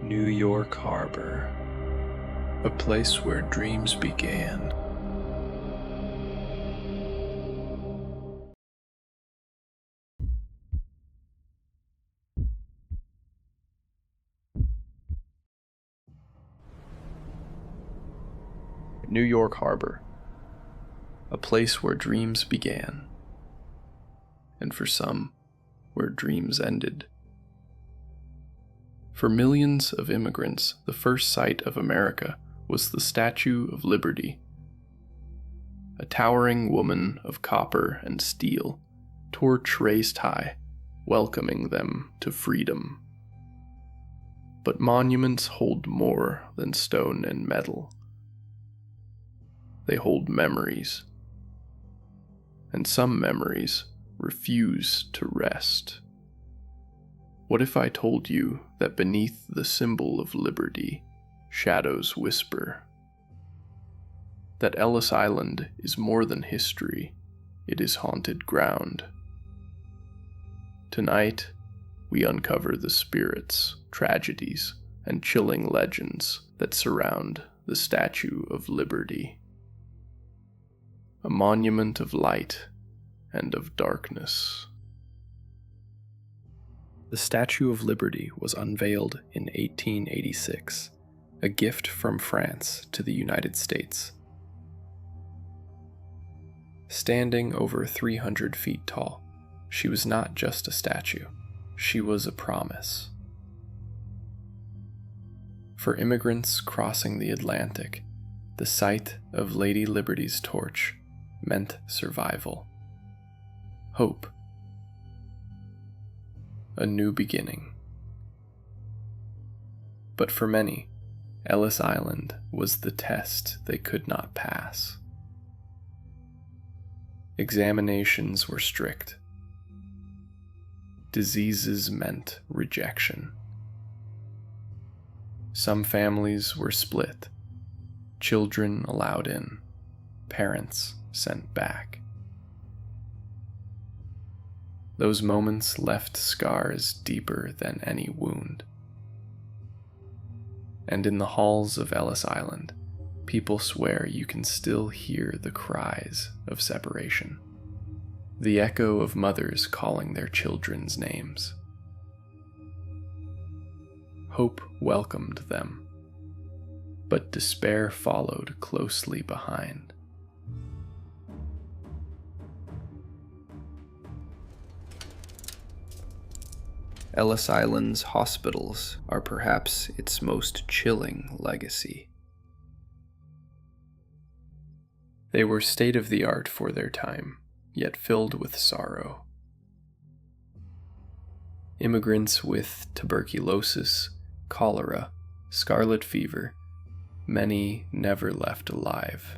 New York Harbor, a place where dreams began. New York Harbor, a place where dreams began, and for some, where dreams ended. For millions of immigrants, the first sight of America was the Statue of Liberty. A towering woman of copper and steel, torch raised high, welcoming them to freedom. But monuments hold more than stone and metal. They hold memories, and some memories refuse to rest. What if I told you that beneath the symbol of liberty, shadows whisper? That Ellis Island is more than history, it is haunted ground. Tonight, we uncover the spirits, tragedies, and chilling legends that surround the Statue of Liberty. A monument of light and of darkness. The Statue of Liberty was unveiled in 1886, a gift from France to the United States. Standing over 300 feet tall, she was not just a statue, she was a promise. For immigrants crossing the Atlantic, the sight of Lady Liberty's torch meant survival, hope, a new beginning. But for many, Ellis Island was the test they could not pass. Examinations were strict. Diseases meant rejection. Some families were split, children allowed in, parents sent back. Those moments left scars deeper than any wound. And in the halls of Ellis Island, people swear you can still hear the cries of separation, the echo of mothers calling their children's names. Hope welcomed them, but despair followed closely behind. Ellis Island's hospitals are perhaps its most chilling legacy. They were state-of-the-art for their time, yet filled with sorrow. Immigrants with tuberculosis, cholera, scarlet fever, many never left alive.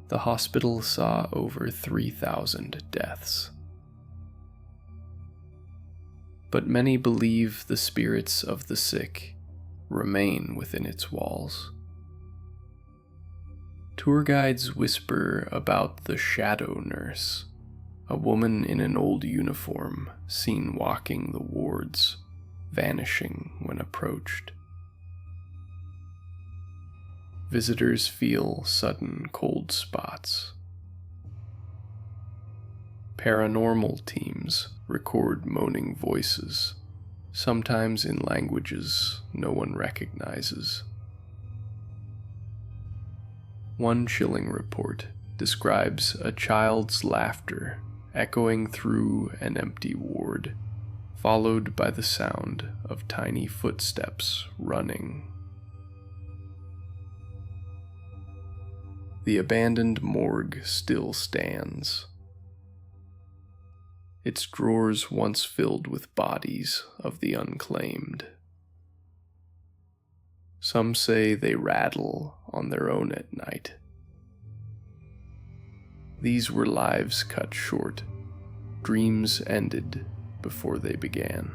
The hospital saw over 3,000 deaths. But many believe the spirits of the sick remain within its walls. Tour guides whisper about the shadow nurse, a woman in an old uniform seen walking the wards, vanishing when approached. Visitors feel sudden cold spots. Paranormal teams record moaning voices, sometimes in languages no one recognizes. One chilling report describes a child's laughter echoing through an empty ward, followed by the sound of tiny footsteps running. The abandoned morgue still stands, its drawers once filled with bodies of the unclaimed. Some say they rattle on their own at night. These were lives cut short, dreams ended before they began.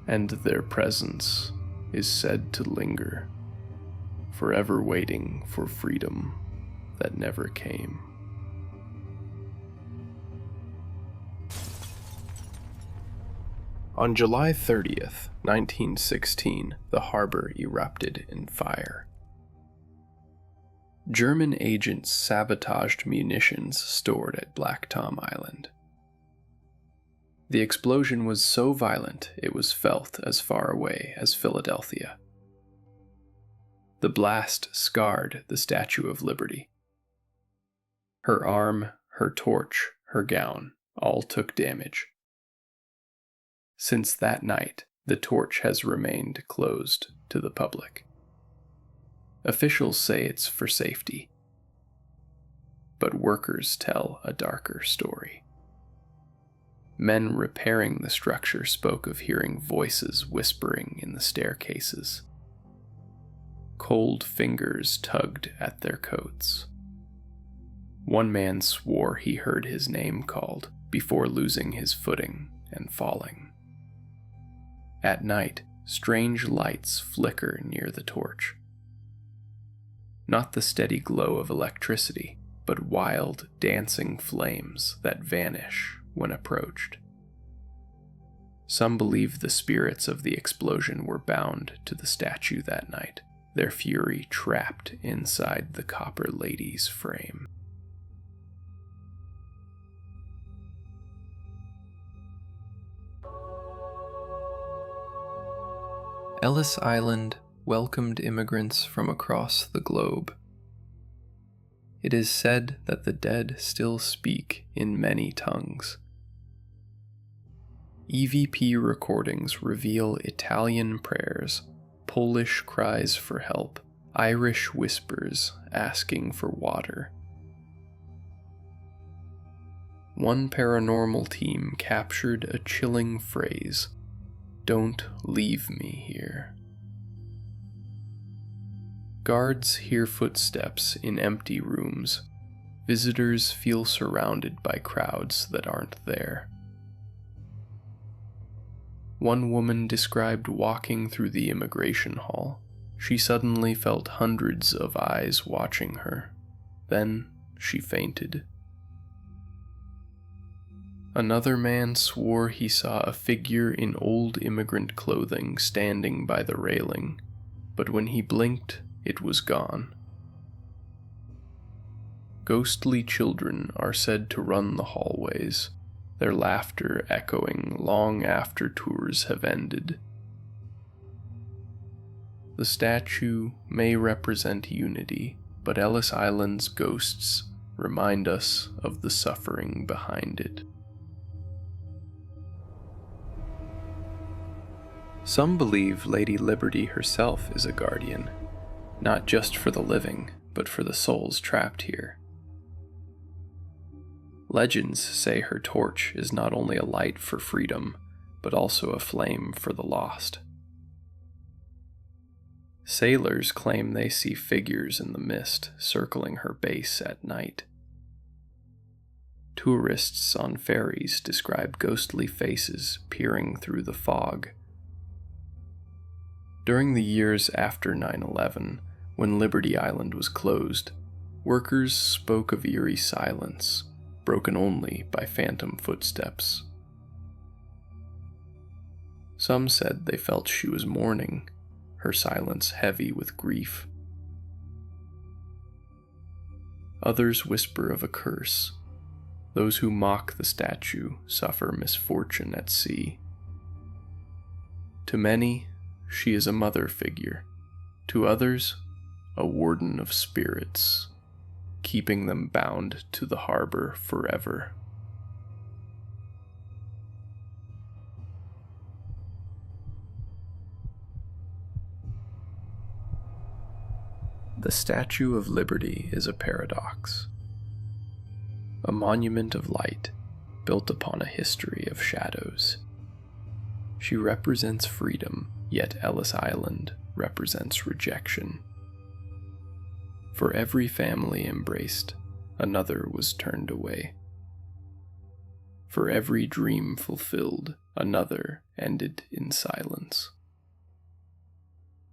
And their presence is said to linger, forever waiting for freedom that never came. On July 30th, 1916, the harbor erupted in fire. German agents sabotaged munitions stored at Black Tom Island. The explosion was so violent it was felt as far away as Philadelphia. The blast scarred the Statue of Liberty. Her arm, her torch, her gown all took damage. Since that night, the torch has remained closed to the public. Officials say it's for safety, but workers tell a darker story. Men repairing the structure spoke of hearing voices whispering in the staircases. Cold fingers tugged at their coats. One man swore he heard his name called before losing his footing and falling. At night, strange lights flicker near the torch. Not the steady glow of electricity, but wild, dancing flames that vanish when approached. Some believe the spirits of the explosion were bound to the statue that night, their fury trapped inside the Copper Lady's frame. Ellis Island welcomed immigrants from across the globe. It is said that the dead still speak in many tongues. EVP recordings reveal Italian prayers, Polish cries for help, Irish whispers asking for water. One paranormal team captured a chilling phrase, "Don't leave me here." Guards hear footsteps in empty rooms. Visitors feel surrounded by crowds that aren't there. One woman described walking through the immigration hall. She suddenly felt hundreds of eyes watching her. Then she fainted. Another man swore he saw a figure in old immigrant clothing standing by the railing, but when he blinked, it was gone. Ghostly children are said to run the hallways, their laughter echoing long after tours have ended. The statue may represent unity, but Ellis Island's ghosts remind us of the suffering behind it. Some believe Lady Liberty herself is a guardian, not just for the living, but for the souls trapped here. Legends say her torch is not only a light for freedom, but also a flame for the lost. Sailors claim they see figures in the mist circling her base at night. Tourists on ferries describe ghostly faces peering through the fog. During the years after 9/11, when Liberty Island was closed, workers spoke of eerie silence, broken only by phantom footsteps. Some said they felt she was mourning, her silence heavy with grief. Others whisper of a curse. Those who mock the statue suffer misfortune at sea. To many, she is a mother figure. To others, a warden of spirits, keeping them bound to the harbor forever. The Statue of Liberty is a paradox. A monument of light built upon a history of shadows. She represents freedom, yet Ellis Island represents rejection. For every family embraced, another was turned away. For every dream fulfilled, another ended in silence.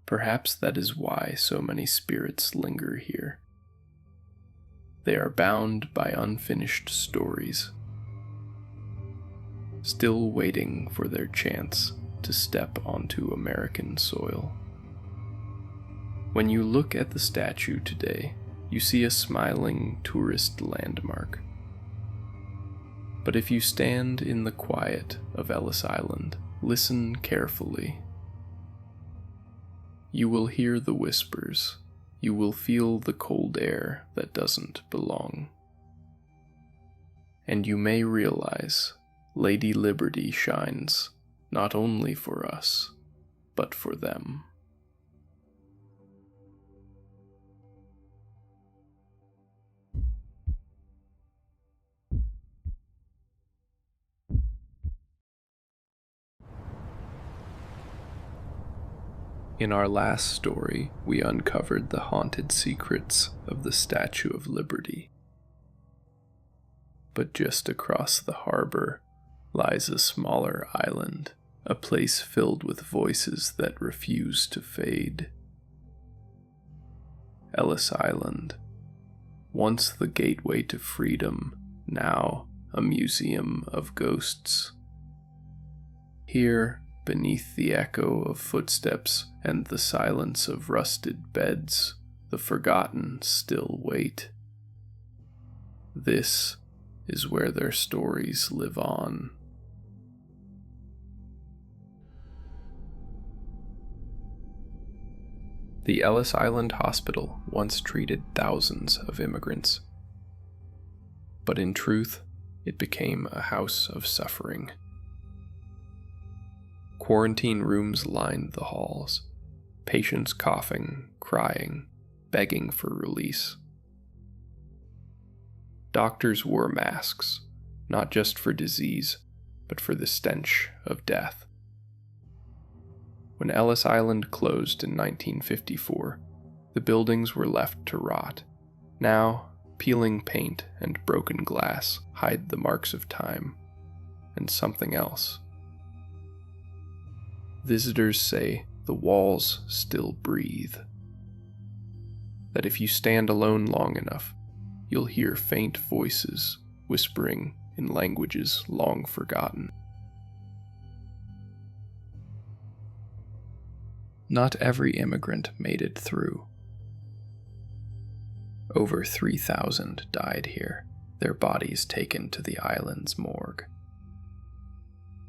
Perhaps that is why so many spirits linger here. They are bound by unfinished stories. still waiting for their chance to step onto American soil. When you look at the statue today, you see a smiling tourist landmark. But if you stand in the quiet of Ellis Island, listen carefully, you will hear the whispers, you will feel the cold air that doesn't belong. And you may realize Lady Liberty shines not only for us, but for them. In our last story, we uncovered the haunted secrets of the Statue of Liberty. But just across the harbor lies a smaller island, a place filled with voices that refuse to fade. Ellis Island, once the gateway to freedom, now a museum of ghosts. Here, beneath the echo of footsteps and the silence of rusted beds, the forgotten still wait. This is where their stories live on. The Ellis Island Hospital once treated thousands of immigrants, but in truth, it became a house of suffering. Quarantine rooms lined the halls, patients coughing, crying, begging for release. Doctors wore masks, not just for disease, but for the stench of death. When Ellis Island closed in 1954, the buildings were left to rot. Now, peeling paint and broken glass hide the marks of time and something else. Visitors say the walls still breathe. That if you stand alone long enough, you'll hear faint voices whispering in languages long forgotten. Not every immigrant made it through. Over 3,000 died here, their bodies taken to the island's morgue.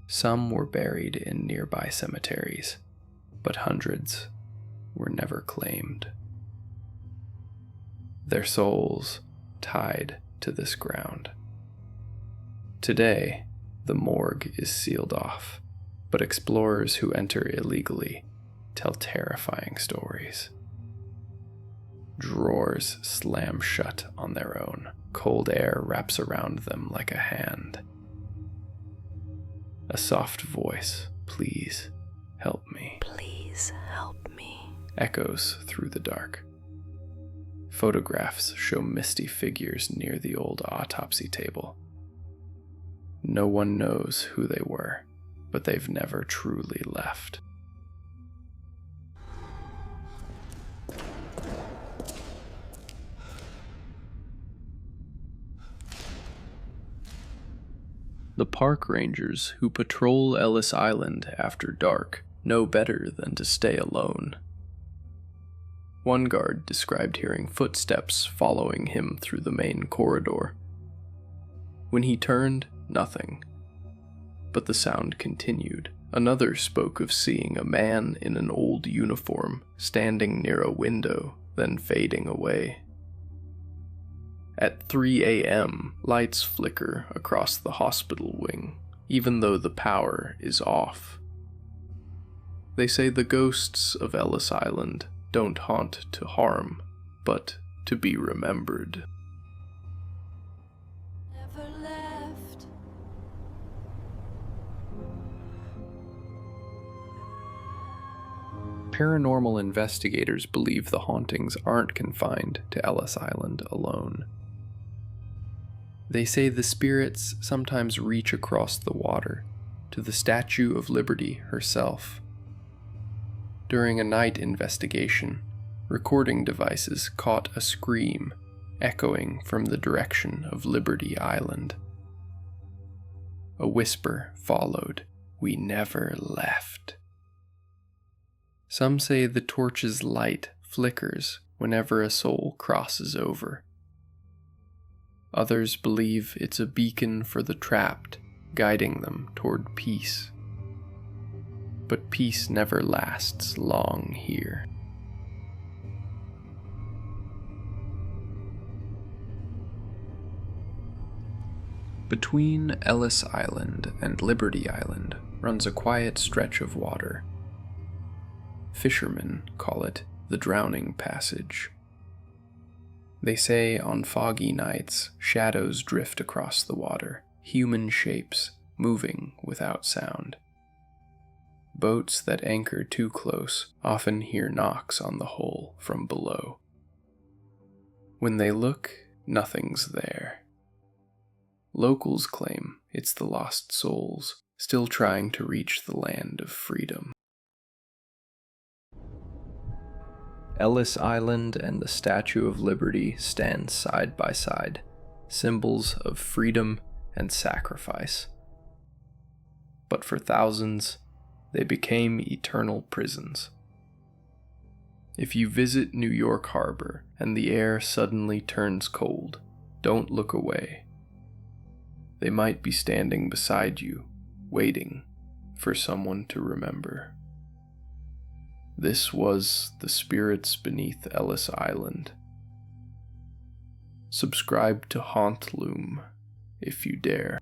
Some were buried in nearby cemeteries, but hundreds were never claimed. Their souls tied to this ground. Today, the morgue is sealed off, but explorers who enter illegally tell terrifying stories. Drawers slam shut on their own. Cold air wraps around them like a hand. A soft voice, "Please help me. Please help me," echoes through the dark. Photographs show misty figures near the old autopsy table. No one knows who they were, but they've never truly left. The park rangers who patrol Ellis Island after dark know better than to stay alone. One guard described hearing footsteps following him through the main corridor. When he turned, nothing. But the sound continued. Another spoke of seeing a man in an old uniform standing near a window, then fading away. At 3 a.m., lights flicker across the hospital wing, even though the power is off. They say the ghosts of Ellis Island don't haunt to harm, but to be remembered. Never left. Paranormal investigators believe the hauntings aren't confined to Ellis Island alone. They say the spirits sometimes reach across the water to the Statue of Liberty herself. During a night investigation, recording devices caught a scream echoing from the direction of Liberty Island. A whisper followed. We never left. Some say the torch's light flickers whenever a soul crosses over. Others believe it's a beacon for the trapped, guiding them toward peace. But peace never lasts long here. Between Ellis Island and Liberty Island runs a quiet stretch of water. Fishermen call it the Drowning Passage. They say on foggy nights, shadows drift across the water, human shapes moving without sound. Boats that anchor too close often hear knocks on the hull from below. When they look, nothing's there. Locals claim it's the lost souls, still trying to reach the land of freedom. Ellis Island and the Statue of Liberty stand side by side, symbols of freedom and sacrifice. But for thousands, they became eternal prisons. If you visit New York Harbor and the air suddenly turns cold, don't look away. They might be standing beside you, waiting for someone to remember. This was The Spirits Beneath Ellis Island. Subscribe to HauntLoom if you dare.